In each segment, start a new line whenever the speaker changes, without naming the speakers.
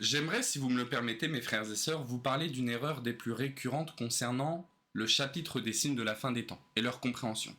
J'aimerais, si vous me le permettez, mes frères et sœurs, vous parler d'une erreur des plus récurrentes concernant le chapitre des signes de la fin des temps et leur compréhension.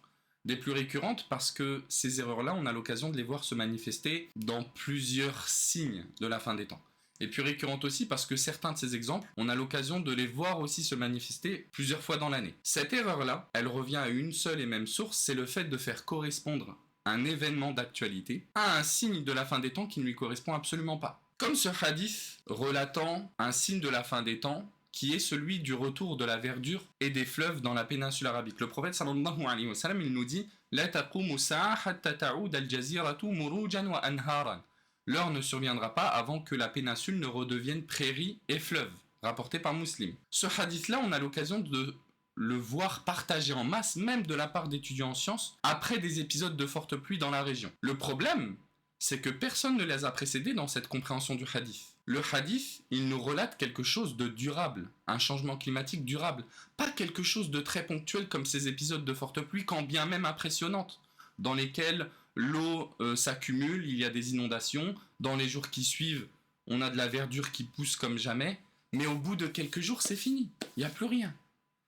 Des plus récurrentes parce que ces erreurs-là, on a l'occasion de les voir se manifester dans plusieurs signes de la fin des temps. Et plus récurrentes aussi parce que certains de ces exemples, on a l'occasion de les voir aussi se manifester plusieurs fois dans l'année. Cette erreur-là, elle revient à une seule et même source, c'est le fait de faire correspondre un événement d'actualité à un signe de la fin des temps qui ne lui correspond absolument pas. Comme ce hadith relatant un signe de la fin des temps qui est celui du retour de la verdure et des fleuves dans la péninsule arabique. Le prophète sallallahu alayhi wa sallam, il nous dit La taqumu sa'a hatta ta'ud al-jaziratu murujan wa anharan. L'heure ne surviendra pas avant que la péninsule ne redevienne prairie et fleuve, rapporté par Muslim. Ce hadith-là, on a l'occasion de le voir partagé en masse, même de la part d'étudiants en sciences, après des épisodes de forte pluie dans la région. Le problème, c'est que personne ne les a précédés dans cette compréhension du hadith. Le hadith, il nous relate quelque chose de durable, un changement climatique durable, pas quelque chose de très ponctuel comme ces épisodes de forte pluie, quand bien même impressionnantes, dans lesquels l'eau s'accumule, il y a des inondations, dans les jours qui suivent, on a de la verdure qui pousse comme jamais, mais au bout de quelques jours, c'est fini, il n'y a plus rien.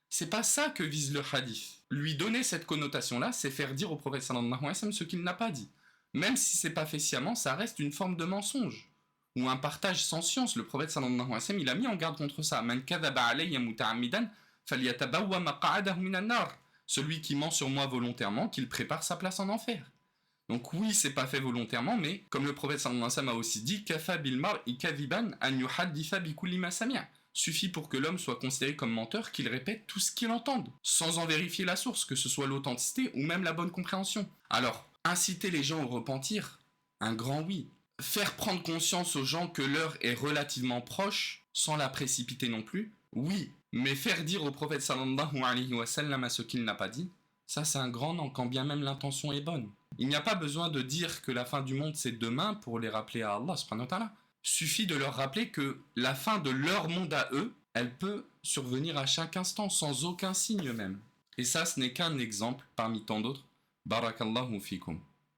C'est pas ça que vise le hadith. Lui donner cette connotation-là, c'est faire dire au prophète sallallahu alayhi wa sallam ce qu'il n'a pas dit. Même si c'est pas fait sciemment, ça reste une forme de mensonge ou un partage sans science. Le prophète sallallahu alayhi wa sallam, il a mis en garde contre ça. Man kadhaba alayya muta'ammidan falyatabawwa maq'adahu minan nar. Celui qui ment sur moi volontairement, qu'il prépare sa place en enfer. Donc oui, c'est pas fait volontairement, mais comme le prophète sallallahu alayhi wa sallam a aussi dit, kafa bil mar'i kadhiban an yuhadditha bi kulli ma sami'a. Suffit pour que l'homme soit considéré comme menteur qu'il répète tout ce qu'il entende, sans en vérifier la source, que ce soit l'authenticité ou même la bonne compréhension. Alors, inciter les gens au repentir, un grand oui. Faire prendre conscience aux gens que l'heure est relativement proche, sans la précipiter non plus, oui. Mais faire dire au prophète sallallahu alayhi wa sallam à ce qu'il n'a pas dit, ça c'est un grand non, quand bien même l'intention est bonne. Il n'y a pas besoin de dire que la fin du monde c'est demain pour les rappeler à Allah subhanahu wa ta'ala. Suffit de leur rappeler que la fin de leur monde à eux, elle peut survenir à chaque instant, sans aucun signe même. Et ça, ce n'est qu'un exemple parmi tant d'autres. Barakallahu fikum.